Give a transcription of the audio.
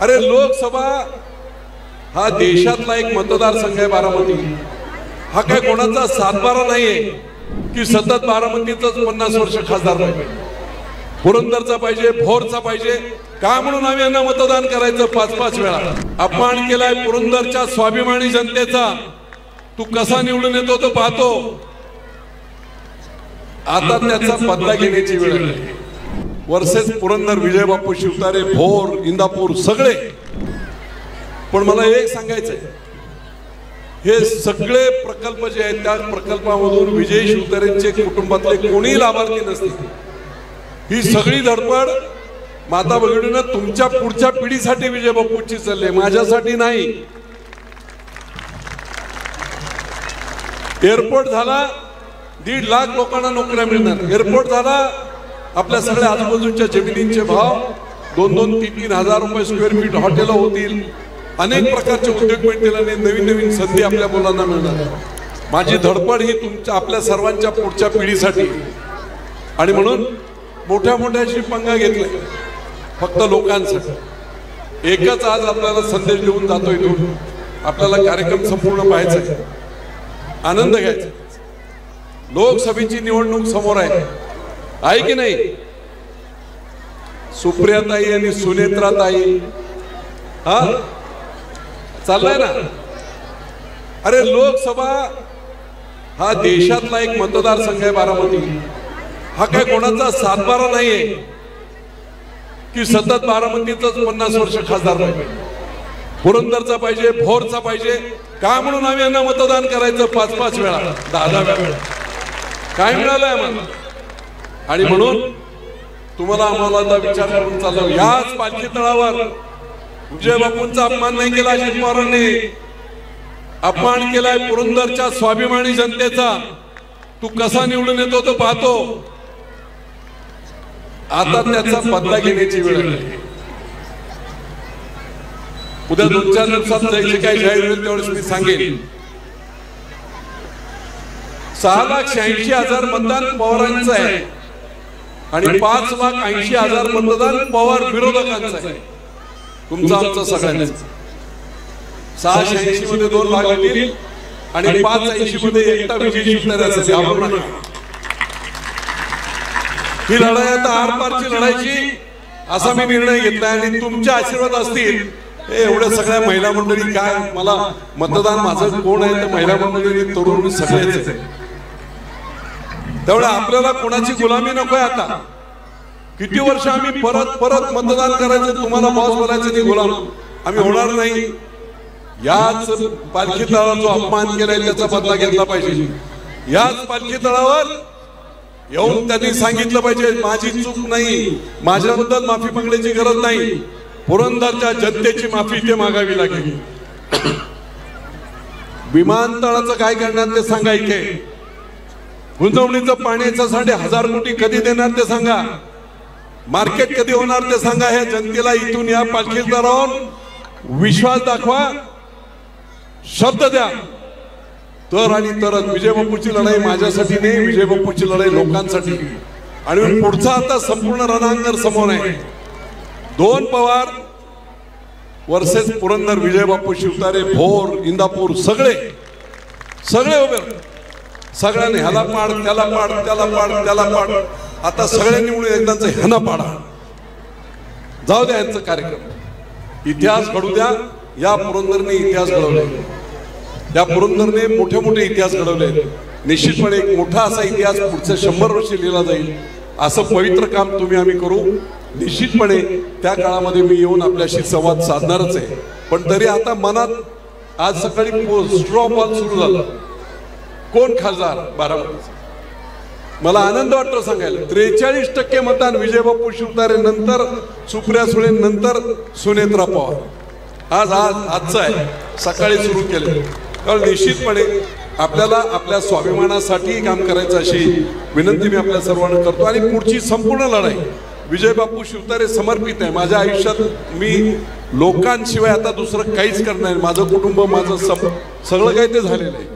अरे लोकसभा हा देशातला एक मतदारसंघ आहे बारामती। हा काय कोणाचा सातबारा नाहीये की सतत बारामतीचाच 50 वर्ष खासदार पाहिजे, पुरंदरचा पाहिजे, भोरचा पाहिजे का म्हणून आम्ही यांना मतदान करायचं 5-5 वेळा। अपमान केलाय पुरंदरच्या स्वाभिमानी जनतेचा, तू कसा निवडून येतो तो पाहतो। आता त्याचा बदला घेण्याची वेळ आहे। वर्सेस पुरंदर, विजय बापू शिवतारे, भोर, इंदापूर सगळे। पण मला एक सांगायचंय, हे सगळे प्रकल्प जे आहेत त्या प्रकल्पामधून विजय शिवतारेंचे कुटुंबातले कोणी लाभार्थी नसतील। ही सगळी धडपड माता भगिनीनं तुमच्या पुढच्या पिढीसाठी विजय बापूंची चालली, माझ्यासाठी नाही। एअरपोर्ट झाला, 1.5 लाख लोकांना नोकऱ्या मिळणार। एअरपोर्ट झाला, आपल्या सगळ्या आजूबाजूच्या जमिनींचे भाव 2-2, 3-3 हजार रुपये स्क्वेअर फीट हॉटेल होतील, अनेक प्रकारचे उद्योग मिळतील आणि नवीन संधी आपल्या मुलांना मिळणार। माझी धडपड ही तुमच्या आपल्या सर्वांच्या पुढच्या पिढीसाठी, आणि म्हणून मोठ्या पंगा घेतलाय फक्त लोकांसाठी। एकच आज आपल्याला संदेश देऊन जातोय, इथून आपल्याला कार्यक्रम संपूर्ण पाहायचा आहे, आनंद घ्यायचा। लोकसभेची निवडणूक समोर आहे की नाही? सुप्रियाताई आणि सुनेत्राताई हा चाललाय ना। अरे लोकसभा हा देशातला एक मतदारसंघ आहे बारामती। हा काय कोणाचा सातबारा नाहीये की सतत बारामतीचाच 50 वर्ष खासदार पाहिजे, पुरंदरचा पाहिजे, भोरचा पाहिजे का म्हणून आम्ही यांना मतदान करायचं 5-5 वेळा, 10-10 वेळा। काय मिळालंय आम्हाला? आणि म्हणून तुम्हाला आम्हाला विचार करून चाललो, याच पालखी तळावर विजय बापूंचा अपमान नाही केला अजित पवारांनी, अपमान केलाय पुरंदरच्या स्वाभिमानी जनतेचा, तू कसा निवडून येतो तो पाहतो। आता त्याचा बदला घेण्याची वेळ आहे। उद्या 2-4 दिवसात जे काही जाहीर होईल तेवढेच मी सांगेन। 6,86,000 मतदान पवारांचं आहे आणि 5,80,000 मतदान पवार विरोधकांचं आहे, तुमचं आमचं सगळ्यांचं। 686 मध्ये 2 भाग होतील आणि 580 मध्ये एकटा विजय शिवतारे असेल। ही लढाई आता आरपारची लढायची असा मी निर्णय घेतला, आणि तुमचे आशीर्वाद असतील। हे एवढ्या सगळ्या महिला मंडळी, काय मला मतदान माझं कोण आहे तर महिला मंडळी, तरुण सगळेच आहे। तेवढं आपल्याला कोणाची गुलामी नकोय। आता किती वर्ष आम्ही परत मतदान करायचं, तुम्हाला बॉस बोलायचं नाही, गुलाम आम्ही होणार नाही। याच पालखी तळावर जो अपमान केलाय त्याचा बदला घेतला पाहिजे। याच पालखी तळावर येऊन त्यांनी सांगितलं पाहिजे, माझी चूक नाही, माझ्याबद्दल माफी मागण्याची गरज नाही, पुरंदरच्या जनतेची माफी ते मागावी लागेल। विमानतळाचं काय करणार ते सांगा, इथे गुंतवणुकीचं पाण्याच्या 1000 कोटी कधी देणार ते सांगा, मार्केट कधी होणार ते सांगा। ह्या जनतेला इथून या पालखी तळावर विश्वास दाखवा, शब्द द्या, तर आणि तरच। विजय बापूची लढाई माझ्यासाठी नाही, विजय बापूची लढाई लोकांसाठी। आणि पुढचा आता संपूर्ण रणांगण समोर आहे। 2 पवार वर्सेस पुरंदर, विजय बापू शिवतारे, भोर, इंदापूर सगळे उभे, सगळ्यांनी ह्याला पाड, त्याला पाड, त्याला पाड, त्याला पाड। आता सगळ्यांनी मिळून एकदाच ह्याला पाडा, जाऊ द्या यांचा कार्यक्रम। इतिहास घडू द्या। या पुरंदरने इतिहास घडवलाय, या पुरंदरने मोठे इतिहास घडवले। निश्चितपणे एक मोठा असा इतिहास पुढचे 100 वर्ष लिहिला जाईल, असं पवित्र काम तुम्ही आम्ही करू। निश्चितपणे त्या काळामध्ये मी येऊन आपल्याशी संवाद साधणारच आहे। पण तरी आता मनात आज सकाळी स्ट्रॉ बॉल सुरू झाला, कोण खासदार बारामतीचा? मला आनंद वाटतो सांगायला, 43% मतदान विजय बापू शिवतारे नंतर, सुप्रिया सुळे नंतर सुनेत्रा पवार। आजचं आहे, सकाळी सुरू केले। कारण निश्चितपणे आपल्याला आपल्या स्वाभिमानासाठी काम करायचं अशी विनंती मी आपल्या सर्वांना करतो। आणि पुढची संपूर्ण लढाई विजय बापू शिवतारे समर्पित आहे। माझ्या आयुष्यात मी लोकांशिवाय आता दुसरं काहीच करणार नाही। माझं कुटुंब, माझं सगळं काही ते झालेलं आहे।